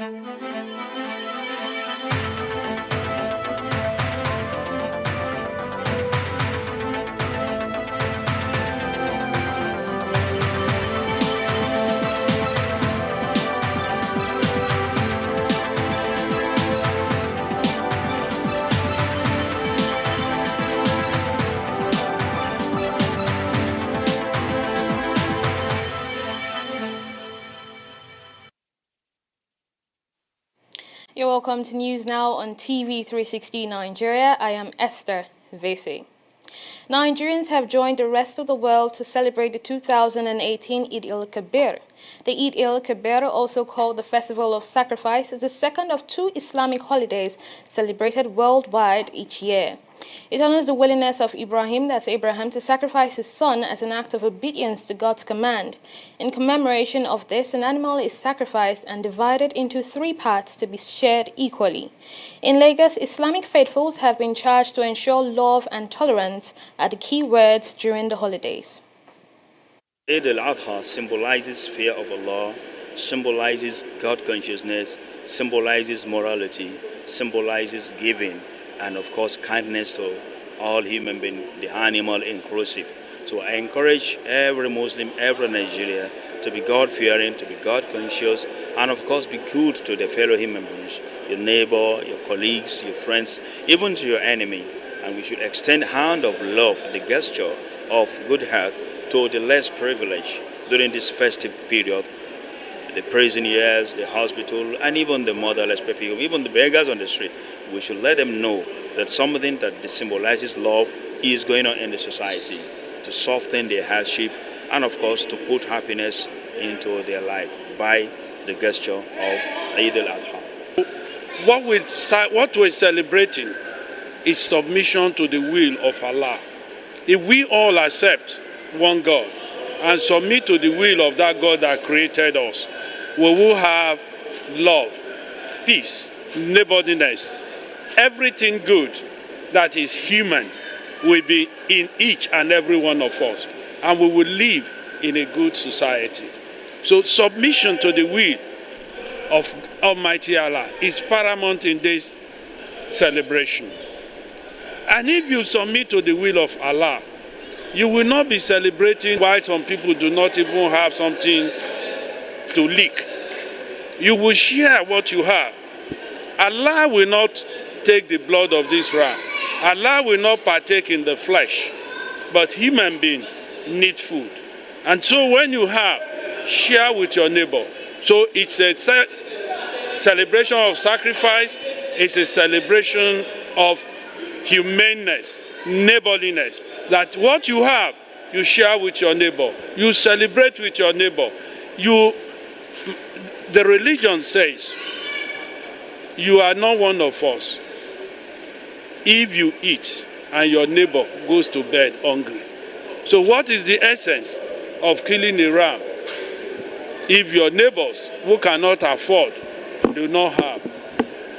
You're welcome to News Now on TV360 Nigeria. I am Esther Vese. Nigerians have joined the rest of the world to celebrate the 2018 Eid al-Kabir. The Eid al-Kabir, also called the Festival of Sacrifice, is the second of two Islamic holidays celebrated worldwide each year. It honors the willingness of Abraham, to sacrifice his son as an act of obedience to God's command. In commemoration of this, an animal is sacrificed and divided into 3 parts to be shared equally. In Lagos, Islamic faithfuls have been charged to ensure love and tolerance are the key words during the holidays. Eid al-Adha symbolizes fear of Allah, symbolizes God consciousness, symbolizes morality, symbolizes giving, and of course kindness to all human beings, the animal inclusive. So I encourage every Muslim, every Nigerian to be God-fearing, to be God-conscious, and of course be good to their fellow human beings, your neighbor, your colleagues, your friends, even to your enemy. And we should extend hand of love, the gesture of good health to the less privileged during this festive period. The prison years, the hospital, and even the motherless people, even the beggars on the street. We should let them know that something that symbolizes love is going on in the society to soften their hardship and, of course, to put happiness into their life by the gesture of Eid al-Adha. What we're celebrating is submission to the will of Allah. If we all accept one God and submit to the will of that God that created us, we will have love, peace, neighborliness. Everything good that is human will be in each and every one of us, and we will live in a good society. So submission to the will of Almighty Allah is paramount in this celebration. And if you submit to the will of Allah, you will not be celebrating while some people do not even have something to lick. You will share what you have. Allah will not take the blood of this ram. Allah will not partake in the flesh. But human beings need food. And so when you have, share with your neighbor. So it's a celebration of sacrifice. It's a celebration of humaneness, neighborliness. That what you have, you share with your neighbor. You celebrate with your neighbor. The religion says, you are not one of us if you eat and your neighbor goes to bed hungry. So what is the essence of killing a ram? If your neighbors who cannot afford do not have,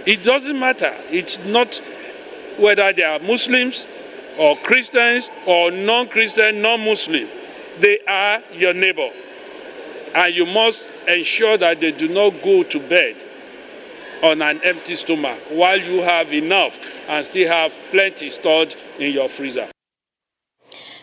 it doesn't matter. It's not whether they are Muslims or Christians or non-Christian, non-Muslim. They are your neighbor. And you must ensure that they do not go to bed on an empty stomach while you have enough and still have plenty stored in your freezer.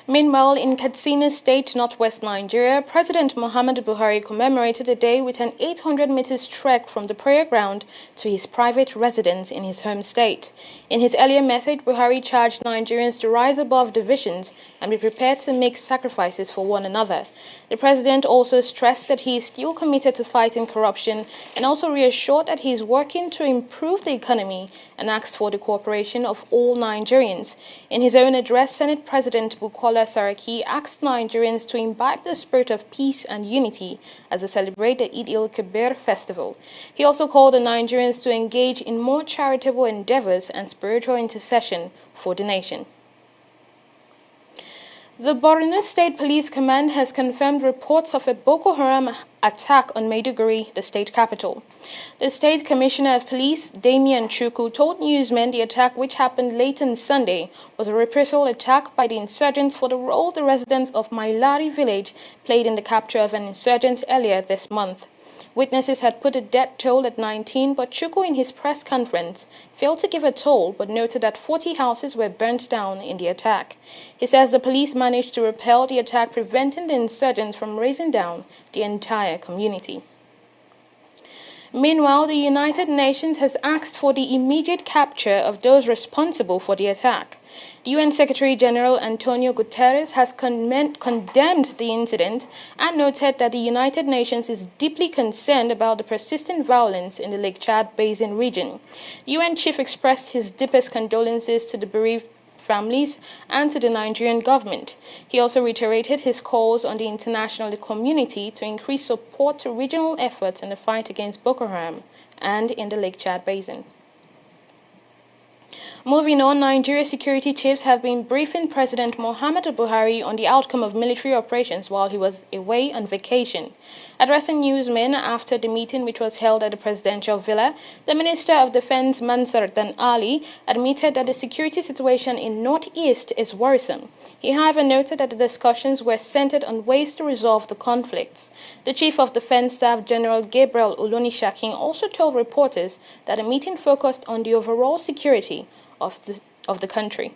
Meanwhile, in Katsina State, northwest Nigeria, President Muhammadu Buhari commemorated the day with an 800 meters trek from the prayer ground to his private residence in his home state. In his earlier message, Buhari charged Nigerians to rise above divisions and be prepared to make sacrifices for one another. The president also stressed that he is still committed to fighting corruption and also reassured that he is working to improve the economy and asked for the cooperation of all Nigerians. In his own address, Senate President Bukola Saraki asked Nigerians to imbibe the spirit of peace and unity as they celebrate the Eid al-Kabir festival. He also called on Nigerians to engage in more charitable endeavors and spiritual intercession for the nation. The Borno State Police Command has confirmed reports of a Boko Haram attack on Maiduguri, the state capital. The State Commissioner of Police, Damian Chukwu, told newsmen the attack, which happened late on Sunday, was a reprisal attack by the insurgents for the role the residents of Mailari village played in the capture of an insurgent earlier this month. Witnesses had put a death toll at 19, but Chukwu in his press conference failed to give a toll but noted that 40 houses were burnt down in the attack. He says the police managed to repel the attack, preventing the insurgents from razing down the entire community. Meanwhile, the United Nations has asked for the immediate capture of those responsible for the attack. The UN Secretary-General Antonio Guterres has condemned the incident and noted that the United Nations is deeply concerned about the persistent violence in the Lake Chad Basin region. The UN chief expressed his deepest condolences to the bereaved families and to the Nigerian government. He also reiterated his calls on the international community to increase support to regional efforts in the fight against Boko Haram and in the Lake Chad Basin. Moving on, Nigeria's security chiefs have been briefing President Muhammadu Buhari on the outcome of military operations while he was away on vacation. Addressing newsmen after the meeting, which was held at the presidential villa, the Minister of Defense Mansur Dan Ali admitted that the security situation in Northeast is worrisome. He, however, noted that the discussions were centered on ways to resolve the conflicts. The Chief of Defense Staff General Gabriel Olonishakin also told reporters that the meeting focused on the overall security of the country.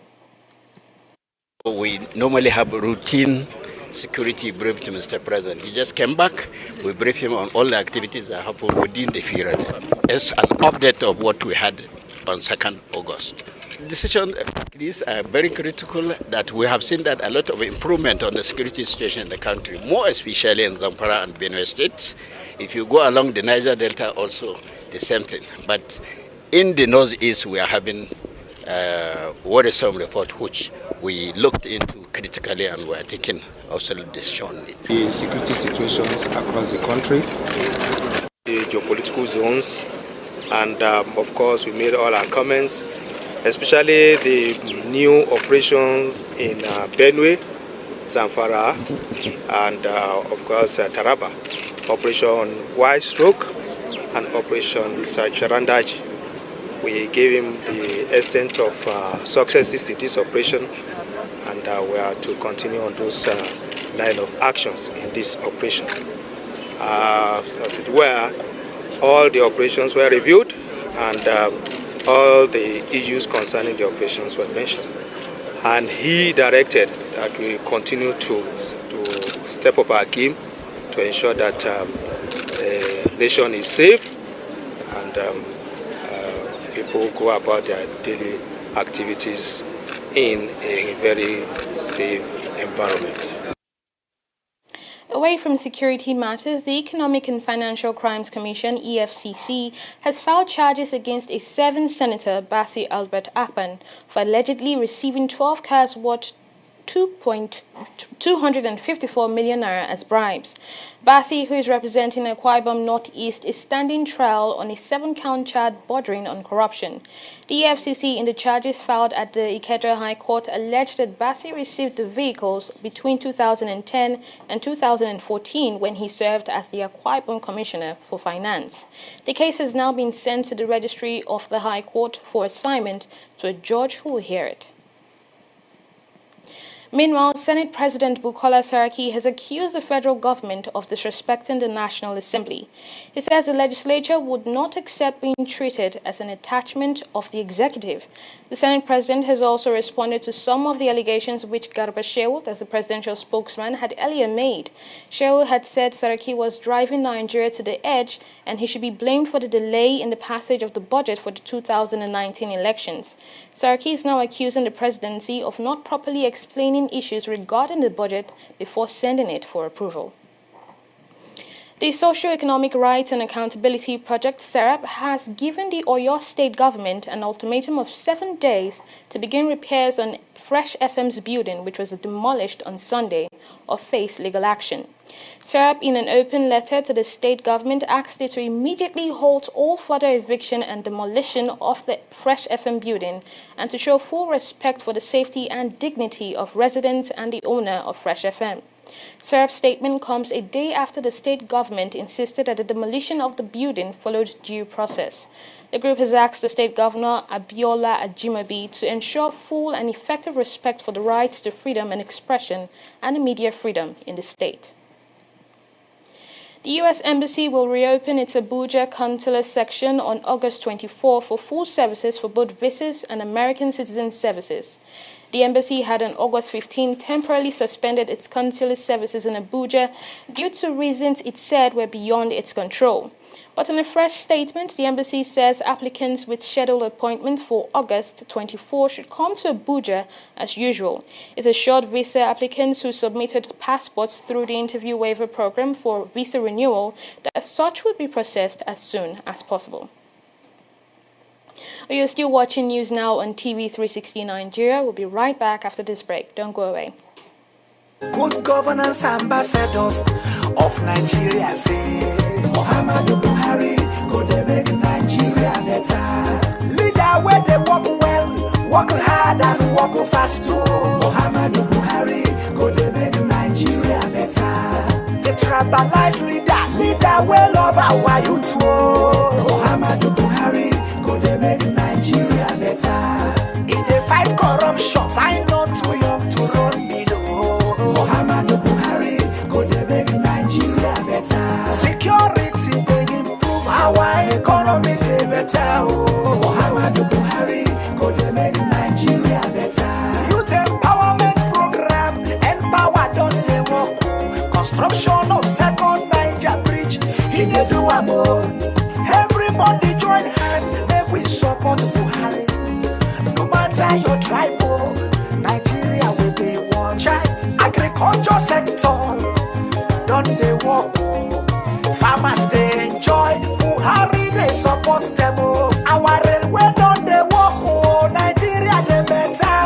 We normally have a routine security brief to Mr. President. He just came back. We brief him on all the activities that happened within the period. It's an update of what we had on 2nd August. Decisions like these are very critical, that we have seen that a lot of improvement on the security situation in the country, more especially in Zamfara and Benue states. If you go along the Niger Delta also, the same thing. But in the Northeast, we are having worrisome report which we looked into critically and we are taking also decision. The security situations across the country, the geopolitical zones, and of course we made all our comments, especially the new operations in Benue, Zamfara, and of course Taraba, Operation Wide Stroke and Operation Sharandaji. We gave him the extent of successes in this operation, and we are to continue on those line of actions in this operation. As it were, all the operations were reviewed, and all the issues concerning the operations were mentioned. And he directed that we continue to step up our game to ensure that the nation is safe and people go about their daily activities in a very safe environment. Away from security matters, the Economic and Financial Crimes Commission, EFCC, has filed charges against a 7th Senator, Bassi Albert Apan, for allegedly receiving 12 cars worth 254 million naira as bribes. Bassi, who is representing Akwa Ibom Northeast, is standing trial on a 7-count charge bordering on corruption. The EFCC, in the charges filed at the Ikeja High Court, alleged that Bassi received the vehicles between 2010 and 2014 when he served as the Akwa Ibom Commissioner for Finance. The case has now been sent to the registry of the High Court for assignment to a judge who will hear it. Meanwhile, Senate President Bukola Saraki has accused the federal government of disrespecting the National Assembly. He says the legislature would not accept being treated as an attachment of the executive. The Senate President has also responded to some of the allegations which Garba Shehu, as the presidential spokesman, had earlier made. Shehu had said Saraki was driving Nigeria to the edge and he should be blamed for the delay in the passage of the budget for the 2019 elections. Saraki is now accusing the presidency of not properly explaining issues regarding the budget before sending it for approval. The Socio-Economic Rights and Accountability Project, SERAP, has given the Oyo State government an ultimatum of 7 days to begin repairs on Fresh FM's building, which was demolished on Sunday, or face legal action. SERAP, in an open letter to the state government, asked it to immediately halt all further eviction and demolition of the Fresh FM building and to show full respect for the safety and dignity of residents and the owner of Fresh FM. SERAP's statement comes a day after the state government insisted that the demolition of the building followed due process. The group has asked the state governor, Abiola Ajimobi, to ensure full and effective respect for the rights to freedom and expression and media freedom in the state. The U.S. Embassy will reopen its Abuja consular section on August 24 for full services for both visas and American citizen services. The embassy had on August 15 temporarily suspended its consular services in Abuja due to reasons it said were beyond its control. But in a fresh statement, the embassy says applicants with scheduled appointments for August 24 should come to Abuja as usual. It assured visa applicants who submitted passports through the interview waiver program for visa renewal that such would be processed as soon as possible. You're still watching News Now on TV360 Nigeria. We'll be right back after this break. Don't go away. Good governance ambassadors of Nigeria say Muhammadu Buhari go dey make Nigeria better. Leader where they work well, work hard and work fast too. Muhammadu Buhari go dey make Nigeria better. The tribalized leader where love our youth too. Muhammadu Buhari go dey make Nigeria better. In the fight corruption, I know too young to run below. Muhammadu Buhari go dey make Nigeria better. Security they improve our economy dey better. Muhammadu Buhari go dey make Nigeria better. Youth empowerment program empower don dey work. Construction of second Niger bridge he dey do am o. Everybody join hand make we support Buhari. No matter your tribe, Nigeria will be one child. Agriculture sector don't they work? Farmers they enjoy. Buhari they support them. Our railway don't they work? Nigeria they better.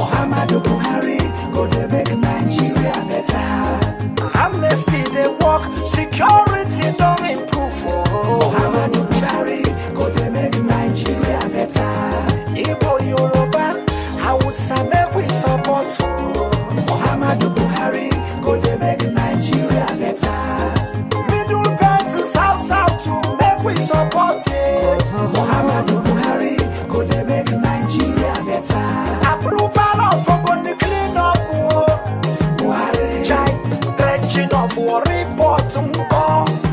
Muhammadu Buhari go they make Nigeria better. Amnesty they work. Security don't improve. Muhammadu Buhari go they make Nigeria better. Igbo Yoruba, Hausa make we support. Muhammadu Buhari go dey make Nigeria better. Middle belt to south to make we support. Muhammadu Buhari go dey make Nigeria better. Approval of Ogoni clean up. Buhari chai dredging of war report.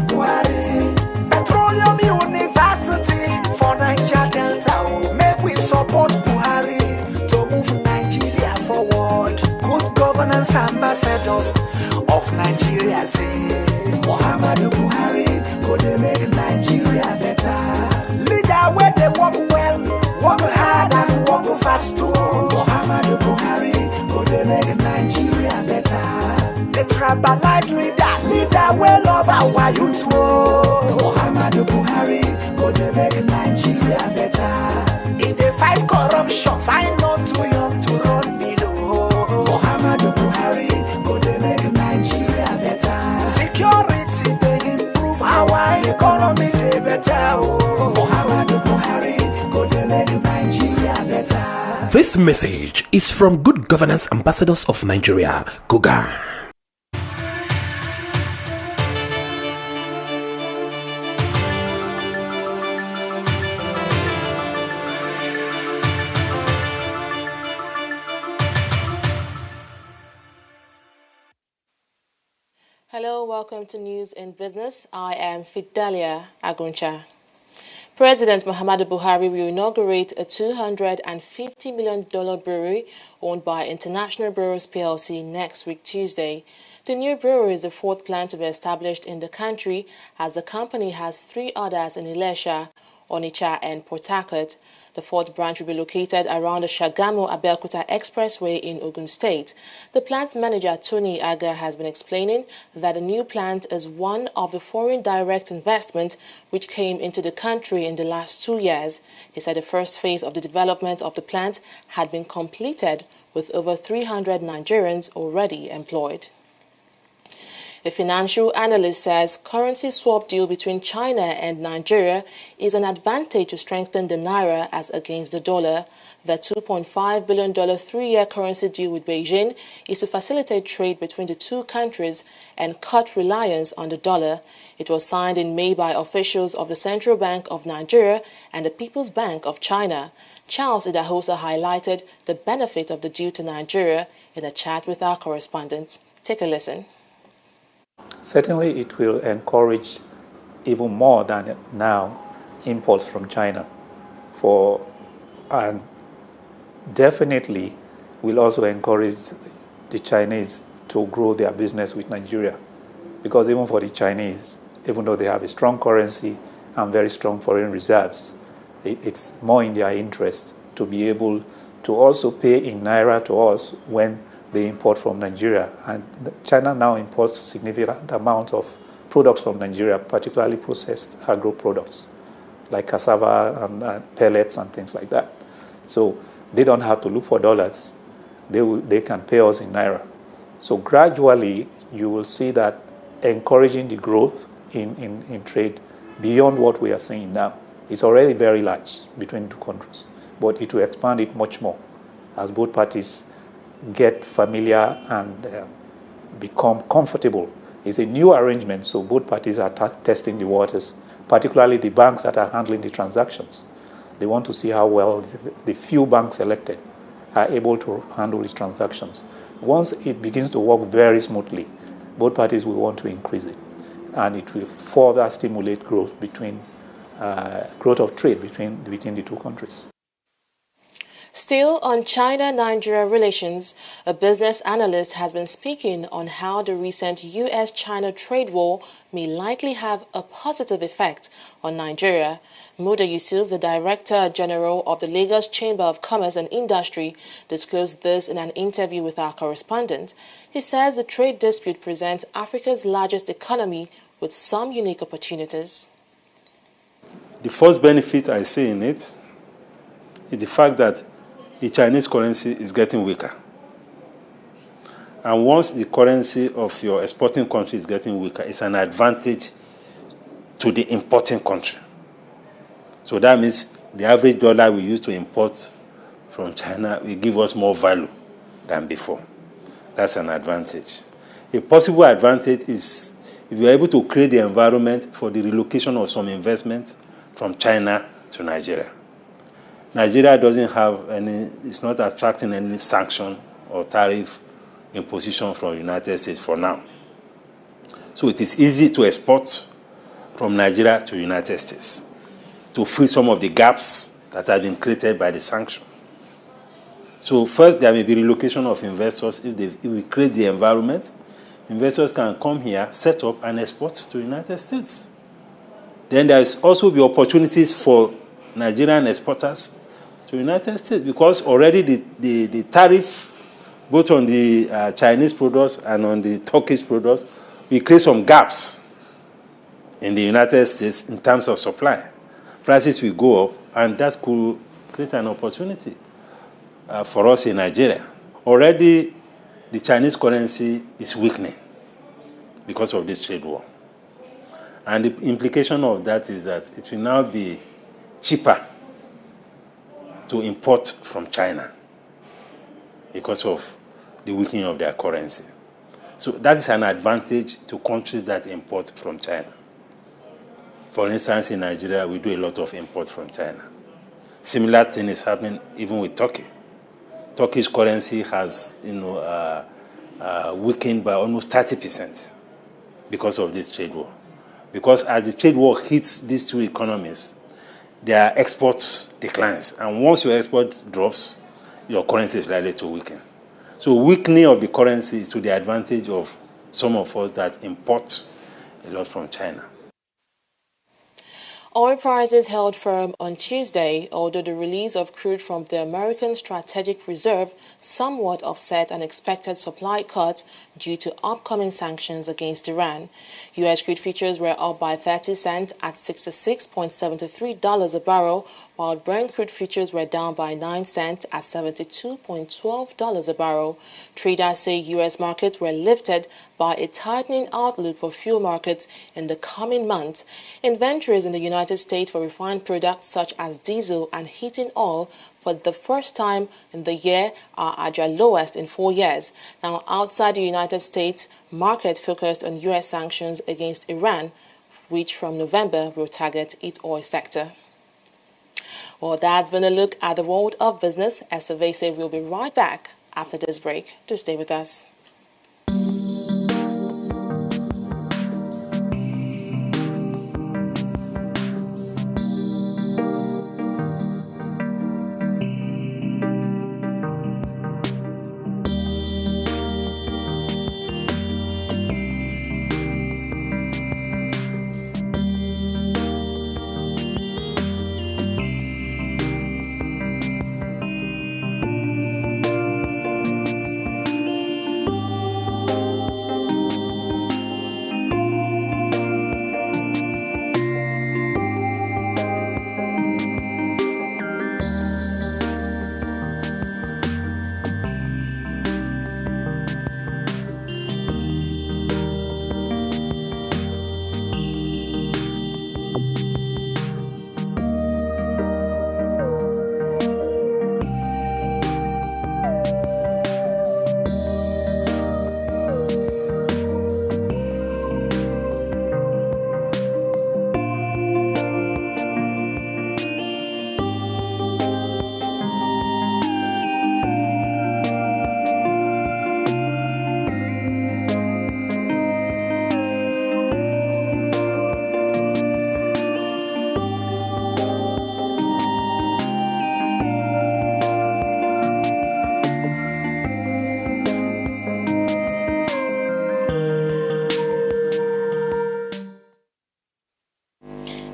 Buhari Petroleum University for Niger Delta. Make we support Buhari to move Nigeria forward. Good governance ambassadors of Nigeria say Muhammadu Buhari go dey make Nigeria better. Leader where they work well, work hard and work fast too. Muhammadu Buhari go dey make Nigeria better. The tribalized leader where love our youth too. Muhammadu Buhari go dey make Nigeria better. In the fight corruption, I know too young to run below. Muhammadu Buhari go dey make Nigeria better. Security they improve our economy dey better. Muhammadu Buhari go dey make Nigeria better. This message is from Good Governance Ambassadors of Nigeria, GOGA. Hello, welcome to News in Business. I am Fidelia Aguncha. President Muhammadu Buhari will inaugurate a $250 million brewery owned by International Breweries PLC next week, Tuesday. The new brewery is the fourth plant to be established in the country, as the company has 3 others in Ilesha, Onitsha and Port Harcourt. The fourth branch will be located around the Shagamu-Abeokuta Expressway in Ogun State. The plant manager, Tony Aga, has been explaining that the new plant is one of the foreign direct investment which came into the country in the last 2 years. He said the first phase of the development of the plant had been completed with over 300 Nigerians already employed. A financial analyst says currency swap deal between China and Nigeria is an advantage to strengthen the naira as against the dollar. The $2.5 billion 3-year currency deal with Beijing is to facilitate trade between the two countries and cut reliance on the dollar. It was signed in May by officials of the Central Bank of Nigeria and the People's Bank of China. Charles Idahosa highlighted the benefit of the deal to Nigeria in a chat with our correspondent. Take a listen. Certainly it will encourage even more than now imports from China and definitely will also encourage the Chinese to grow their business with Nigeria. Because even for the Chinese, even though they have a strong currency and very strong foreign reserves, it's more in their interest to be able to also pay in naira to us when they import from Nigeria. And China now imports significant amounts of products from Nigeria, particularly processed agro products like cassava and pellets and things like that. So they don't have to look for dollars. They can pay us in naira. So gradually, you will see that encouraging the growth in trade beyond what we are seeing now. It's already very large between the two countries, but it will expand it much more as both parties get familiar and become comfortable. It's a new arrangement, so both parties are testing the waters, particularly the banks that are handling the transactions. They want to see how well the few banks selected are able to handle these transactions. Once it begins to work very smoothly, both parties will want to increase it, and it will further stimulate growth of trade between the two countries. Still on China-Nigeria relations, a business analyst has been speaking on how the recent U.S.-China trade war may likely have a positive effect on Nigeria. Muda Yusuf, the Director General of the Lagos Chamber of Commerce and Industry, disclosed this in an interview with our correspondent. He says the trade dispute presents Africa's largest economy with some unique opportunities. The first benefit I see in it is the fact that the Chinese currency is getting weaker. And once the currency of your exporting country is getting weaker, it's an advantage to the importing country. So that means the average dollar we use to import from China will give us more value than before. That's an advantage. A possible advantage is if you're able to create the environment for the relocation of some investment from China to Nigeria. Nigeria doesn't have it's not attracting any sanction or tariff imposition from the United States for now. So it is easy to export from Nigeria to the United States to fill some of the gaps that have been created by the sanction. So first, there may be relocation of investors. If we create the environment, investors can come here, set up, and export to the United States. Then there is also the opportunities for Nigerian exporters to the United States, because already the tariff, both on the Chinese products and on the Turkish products, we create some gaps in the United States in terms of supply. Prices will go up, and that could create an opportunity for us in Nigeria. Already, the Chinese currency is weakening because of this trade war. And the implication of that is that it will now be cheaper to import from China because of the weakening of their currency. So that is an advantage to countries that import from China. For instance, in Nigeria, we do a lot of import from China. Similar thing is happening even with Turkey. Turkish currency has, weakened by almost 30% because of this trade war. Because as the trade war hits these two economies, their exports declines. And once your export drops, your currency is likely to weaken. So weakening of the currency is to the advantage of some of us that import a lot from China. Oil prices held firm on Tuesday, although the release of crude from the American Strategic Reserve somewhat offset an expected supply cut due to upcoming sanctions against Iran. U.S. crude futures were up by 30 cents at $66.73 a barrel, while Brent crude futures were down by 9 cents at $72.12 a barrel. Traders say U.S. markets were lifted by a tightening outlook for fuel markets in the coming months. Inventories in the United States for refined products such as diesel and heating oil for the first time in the year are at their lowest in 4 years. Now, outside the United States, markets focused on U.S. sanctions against Iran, which from November will target its oil sector. Well, that's been a look at the world of business. As Survey said, we'll be right back after this break. Do stay with us.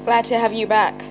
Glad to have you back.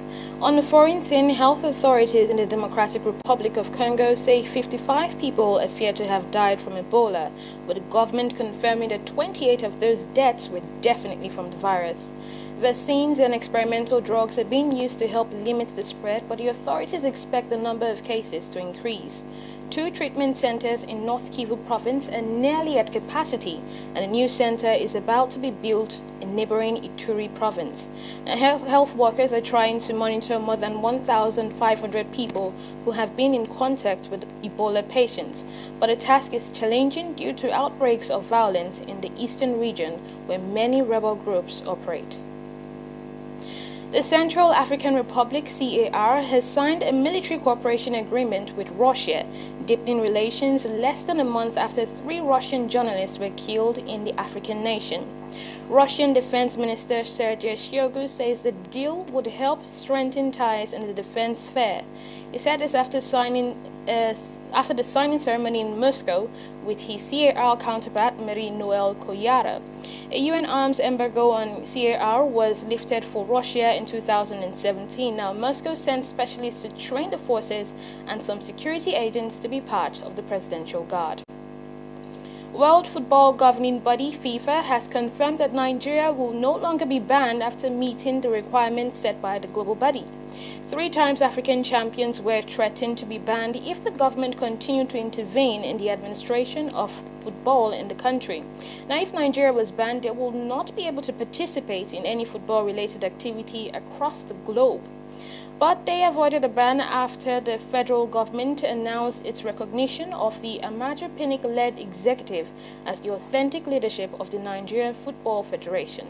On the foreign scene, health authorities in the Democratic Republic of Congo say 55 people appear to have died from Ebola, with the government confirming that 28 of those deaths were definitely from the virus. Vaccines and experimental drugs are being used to help limit the spread, but the authorities expect the number of cases to increase. 2 treatment centers in North Kivu province are nearly at capacity, and a new center is about to be built in neighboring Ituri province. Now, health workers are trying to monitor more than 1,500 people who have been in contact with Ebola patients, but the task is challenging due to outbreaks of violence in the eastern region where many rebel groups operate. The Central African Republic, CAR, has signed a military cooperation agreement with Russia, deepening relations less than a month after 3 Russian journalists were killed in the African nation. Russian Defense Minister Sergei Shoigu says the deal would help strengthen ties in the defense sphere. He said this after the signing ceremony in Moscow with his CAR counterpart Marie-Noël Koyara. A UN arms embargo on CAR was lifted for Russia in 2017. Now, Moscow sent specialists to train the forces and some security agents to be part of the Presidential Guard. World Football Governing Body FIFA has confirmed that Nigeria will no longer be banned after meeting the requirements set by the global body. 3 times African champions were threatened to be banned if the government continued to intervene in the administration of football in the country. Now, if Nigeria was banned, they will not be able to participate in any football-related activity across the globe. But they avoided a ban after the federal government announced its recognition of the Amajo Pinnick-led executive as the authentic leadership of the Nigerian Football Federation.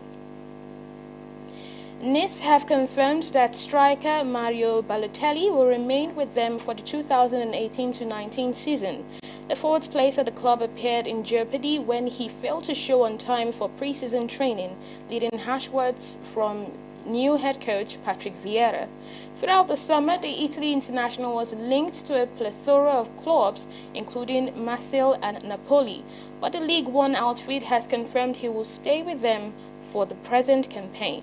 Nice have confirmed that striker Mario Balotelli will remain with them for the 2018-19 season. The forward's place at the club appeared in jeopardy when he failed to show on time for pre-season training, leading harsh words from new head coach Patrick Vieira. Throughout the summer, the Italy international was linked to a plethora of clubs, including Marseille and Napoli, but the League One outfit has confirmed he will stay with them for the present campaign.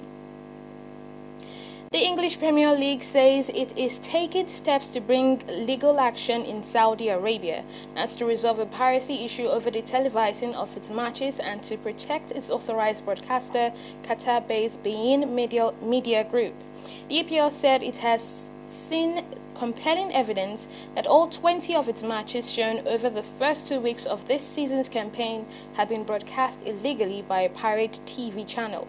The English Premier League says it is taking steps to bring legal action in Saudi Arabia as to resolve a piracy issue over the televising of its matches and to protect its authorized broadcaster, Qatar-based Bein Media Group. The EPL said it has seen compelling evidence that all 20 of its matches shown over the first 2 weeks of this season's campaign have been broadcast illegally by a pirate TV channel.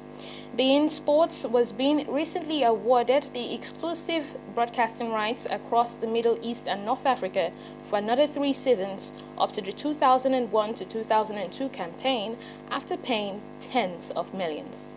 beIN Sports was being recently awarded the exclusive broadcasting rights across the Middle East and North Africa for another 3 seasons up to the 2001 to 2002 campaign after paying tens of millions.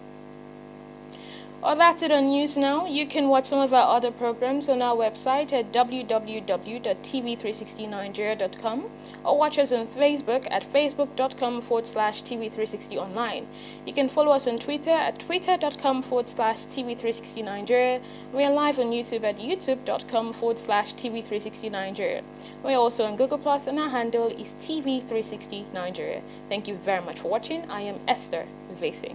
Well, that's it on News Now. You can watch some of our other programs on our website at www.tv360nigeria.com or watch us on Facebook at facebook.com/TV360online. You can follow us on Twitter at twitter.com/TV360Nigeria. We are live on YouTube at youtube.com/TV360Nigeria. We are also on Google Plus and our handle is TV360Nigeria. Thank you very much for watching. I am Esther Vese.